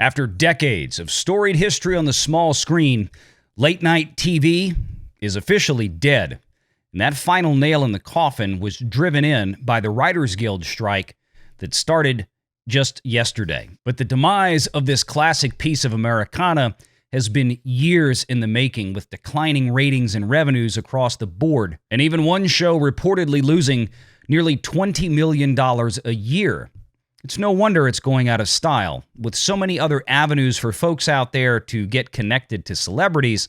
After decades of storied history on the small screen, late-night TV is officially dead. And that final nail in the coffin was driven in by the Writers Guild strike that started just yesterday. But the demise of this classic piece of Americana has been years in the making, with declining ratings and revenues across the board, and even one show reportedly losing nearly $20 million a year. It's no wonder it's going out of style. With so many other avenues for folks out there to get connected to celebrities,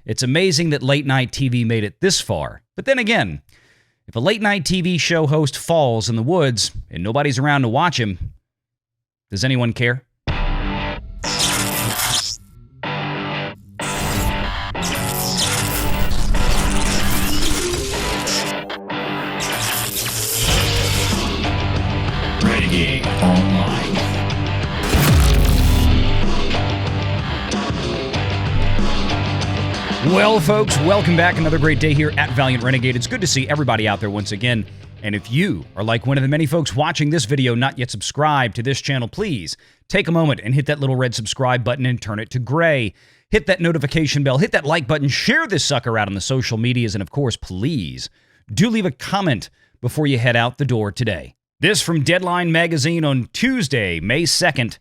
it's amazing that late-night TV made it this far. But then again, if a late-night TV show host falls in the woods and nobody's around to watch him, does anyone care? Renegade Online. Well, folks, welcome back. Another great day here at Valiant Renegade. It's good to see everybody out there once again. And if you are like one of the many folks watching this video not yet subscribed to this channel, please take a moment and hit that little red subscribe button and turn it to gray. Hit that notification bell, hit that like button, share this sucker out on the social medias, and of course, please do leave a comment before you head out the door today. This from Deadline Magazine on Tuesday, May 2nd.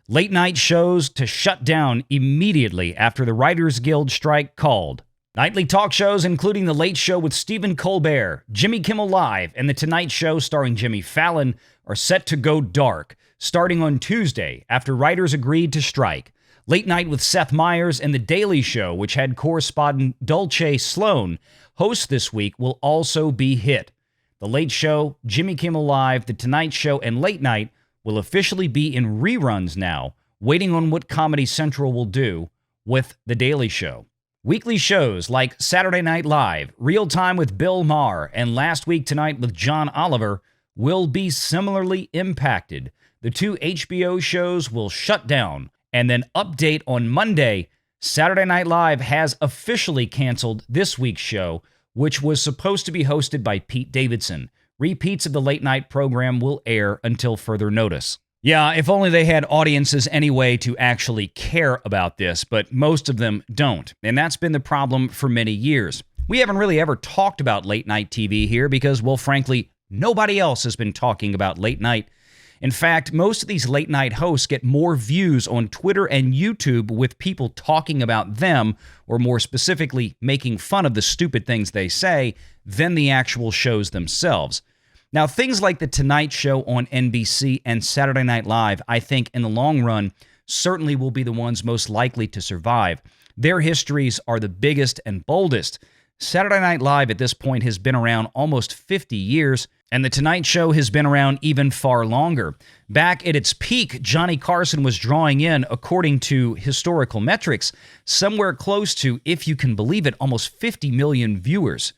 Late-night shows to shut down immediately after the Writers Guild strike called. Nightly talk shows, including The Late Show with Stephen Colbert, Jimmy Kimmel Live, and The Tonight Show starring Jimmy Fallon, are set to go dark, starting on Tuesday after writers agreed to strike. Late Night with Seth Meyers and The Daily Show, which had correspondent Dulce Sloan host this week, will also be hit. The Late Show, Jimmy Kimmel Live, The Tonight Show, and Late Night will officially be in reruns now, waiting on what Comedy Central will do with The Daily Show. Weekly shows like Saturday Night Live, Real Time with Bill Maher, and Last Week Tonight with John Oliver will be similarly impacted. The two HBO shows will shut down. And then update on Monday, Saturday Night Live has officially canceled this week's show, which was supposed to be hosted by Pete Davidson. Repeats of the late night program will air until further notice. Yeah, if only they had audiences anyway to actually care about this, but most of them don't. And that's been the problem for many years. We haven't really ever talked about late night TV here because, well, frankly, nobody else has been talking about late night. In fact, most of these late night hosts get more views on Twitter and YouTube with people talking about them, or more specifically, making fun of the stupid things they say, than the actual shows themselves. Now, things like The Tonight Show on NBC and Saturday Night Live, I think in the long run, certainly will be the ones most likely to survive. Their histories are the biggest and boldest. Saturday Night Live at this point has been around almost 50 years, and The Tonight Show has been around even far longer. Back at its peak, Johnny Carson was drawing in, according to historical metrics, somewhere close to, if you can believe it, almost 50 million viewers.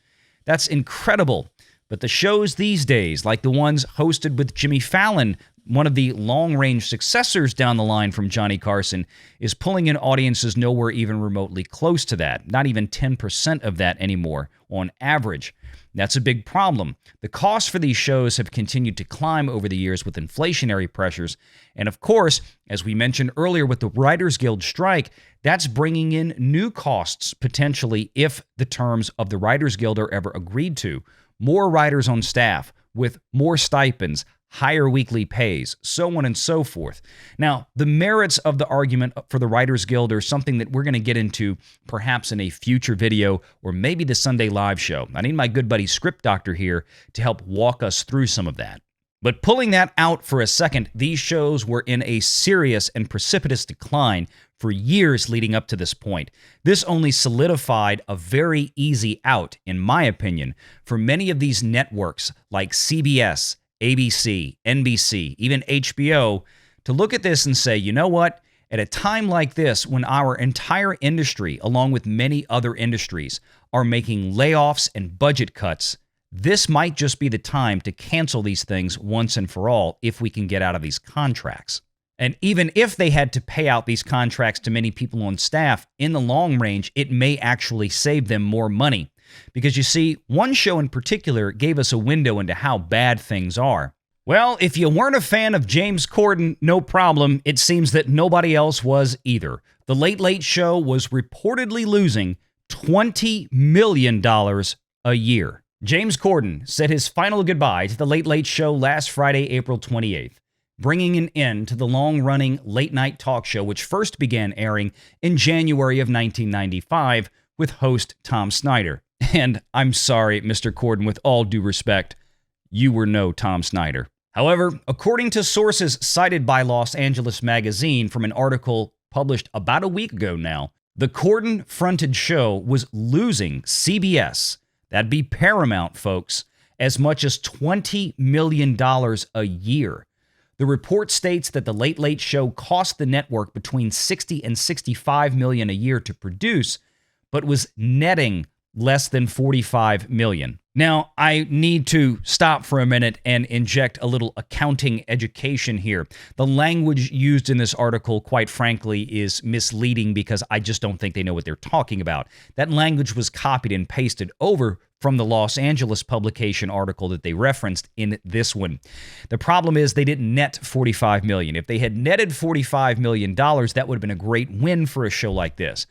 That's incredible. But the shows these days, like the ones hosted with Jimmy Fallon, one of the long-range successors down the line from Johnny Carson, is pulling in audiences nowhere even remotely close to that. Not even 10% of that anymore on average. That's a big problem. The costs for these shows have continued to climb over the years with inflationary pressures. And of course, as we mentioned earlier with the Writers Guild strike, that's bringing in new costs potentially if the terms of the Writers Guild are ever agreed to. More writers on staff with more stipends, higher weekly pays, so on and so forth. Now, the merits of the argument for the Writers Guild are something that we're going to get into perhaps in a future video or maybe the Sunday live show. I need my good buddy Script Doctor here to help walk us through some of that. But pulling that out for a second, these shows were in a serious and precipitous decline for years leading up to this point. This only solidified a very easy out, in my opinion, for many of these networks like CBS, ABC, NBC, even HBO, to look at this and say, you know what? At a time like this, when our entire industry, along with many other industries, are making layoffs and budget cuts, this might just be the time to cancel these things once and for all if we can get out of these contracts. And even if they had to pay out these contracts to many people on staff, in the long range, it may actually save them more money. Because you see, one show in particular gave us a window into how bad things are. Well, if you weren't a fan of James Corden, no problem. It seems that nobody else was either. The Late Late Show was reportedly losing $20 million a year. James Corden said his final goodbye to The Late Late Show last Friday, April 28th, bringing an end to the long-running late-night talk show, which first began airing in January of 1995 with host Tom Snyder. And I'm sorry, Mr. Corden, with all due respect, you were no Tom Snyder. However, according to sources cited by Los Angeles Magazine from an article published about a week ago now, the Corden-fronted show was losing CBS, that'd be Paramount, folks, as much as $20 million a year. The report states that The Late Late Show cost the network between $60 and $65 million a year to produce, but was netting less than $45 million. Now, I need to stop for a minute and inject a little accounting education here. The language used in this article, quite frankly, is misleading because I just don't think they know what they're talking about. That language was copied and pasted over from the Los Angeles publication article that they referenced in this one. The problem is they didn't net $45 million. If they had netted $45 million, that would have been a great win for a show like this.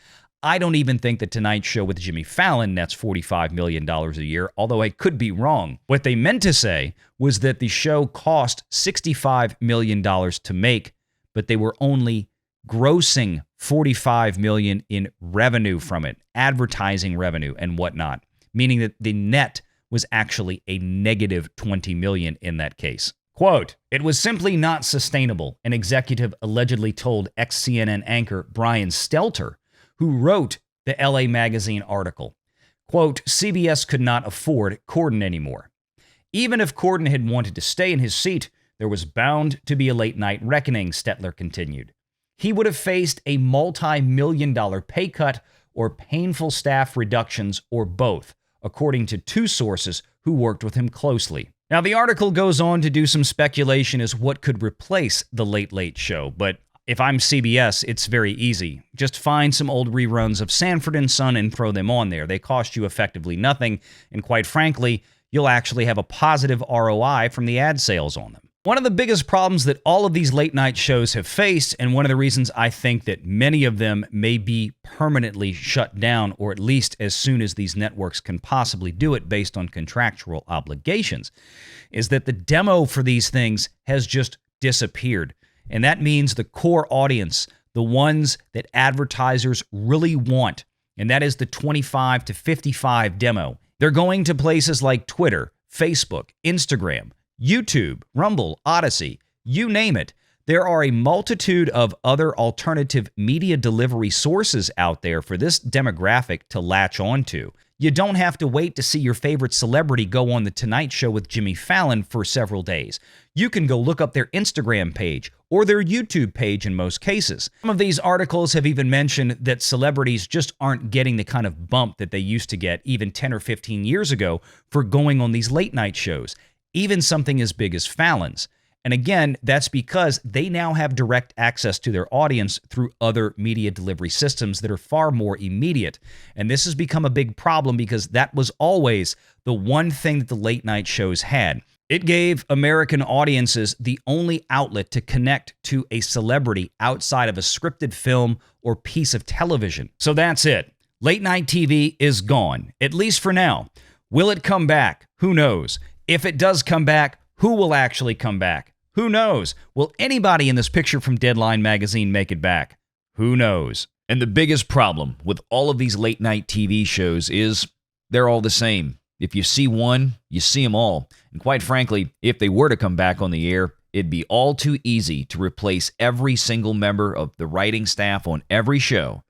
I don't even think The Tonight Show with Jimmy Fallon nets $45 million a year, although I could be wrong. What they meant to say was that the show cost $65 million to make, but they were only grossing $45 million in revenue from it, advertising revenue and whatnot, meaning that the net was actually a negative $20 million in that case. Quote, "It was simply not sustainable," an executive allegedly told ex-CNN anchor Brian Stelter, who wrote the LA Magazine article. Quote, "CBS could not afford Corden anymore. Even if Corden had wanted to stay in his seat, there was bound to be a late-night reckoning," Stetler continued. "He would have faced a multi-million-dollar pay cut or painful staff reductions or both, according to two sources who worked with him closely." Now, the article goes on to do some speculation as what could replace The Late Late Show, but if I'm CBS, it's very easy. Just find some old reruns of Sanford and Son and throw them on there. They cost you effectively nothing, and quite frankly, you'll actually have a positive ROI from the ad sales on them. One of the biggest problems that all of these late-night shows have faced, and one of the reasons I think that many of them may be permanently shut down, or at least as soon as these networks can possibly do it based on contractual obligations, is that the demo for these things has just disappeared. And that means the core audience, the ones that advertisers really want, and that is the 25 to 55 demo. They're going to places like Twitter, Facebook, Instagram, YouTube, Rumble, Odyssey, you name it. There are a multitude of other alternative media delivery sources out there for this demographic to latch onto. You don't have to wait to see your favorite celebrity go on The Tonight Show with Jimmy Fallon for several days. You can go look up their Instagram page or their YouTube page in most cases. Some of these articles have even mentioned that celebrities just aren't getting the kind of bump that they used to get even 10 or 15 years ago for going on these late night shows, even something as big as Fallon's. And again, that's because they now have direct access to their audience through other media delivery systems that are far more immediate. And this has become a big problem because that was always the one thing that the late night shows had. It gave American audiences the only outlet to connect to a celebrity outside of a scripted film or piece of television. So that's it. Late night TV is gone, at least for now. Will it come back? Who knows? If it does come back, who will actually come back? Who knows? Will anybody in this picture from Deadline magazine make it back? Who knows? And the biggest problem with all of these late night TV shows is they're all the same. If you see one, you see them all. And quite frankly, if they were to come back on the air, it'd be all too easy to replace every single member of the writing staff on every show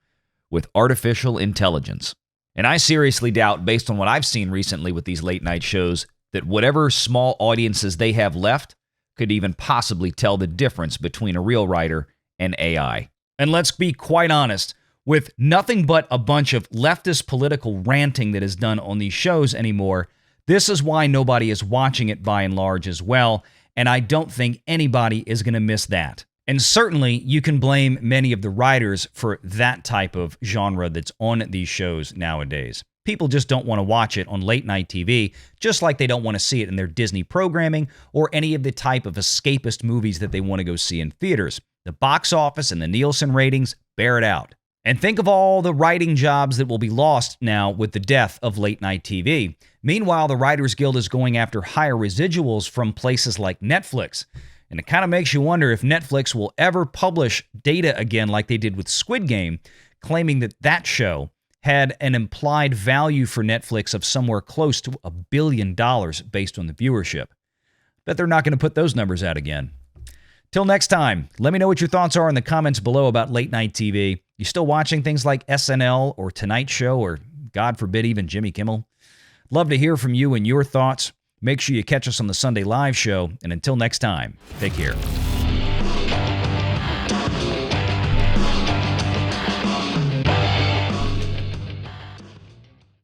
with artificial intelligence. And I seriously doubt, based on what I've seen recently with these late night shows, that whatever small audiences they have left could even possibly tell the difference between a real writer and AI. And let's be quite honest, with nothing but a bunch of leftist political ranting that is done on these shows anymore, this is why nobody is watching it by and large as well, and I don't think anybody is going to miss that. And certainly, you can blame many of the writers for that type of genre that's on these shows nowadays. People just don't want to watch it on late-night TV, just like they don't want to see it in their Disney programming or any of the type of escapist movies that they want to go see in theaters. The box office and the Nielsen ratings bear it out. And think of all the writing jobs that will be lost now with the death of late-night TV. Meanwhile, the Writers Guild is going after higher residuals from places like Netflix. And it kind of makes you wonder if Netflix will ever publish data again like they did with Squid Game, claiming that that show had an implied value for Netflix of somewhere close to $1 billion based on the viewership. Bet they're not going to put those numbers out again. Till next time, let me know what your thoughts are in the comments below about late-night TV. You still watching things like SNL or Tonight Show or, God forbid, even Jimmy Kimmel? Love to hear from you and your thoughts. Make sure you catch us on the Sunday Live show. And until next time, take care.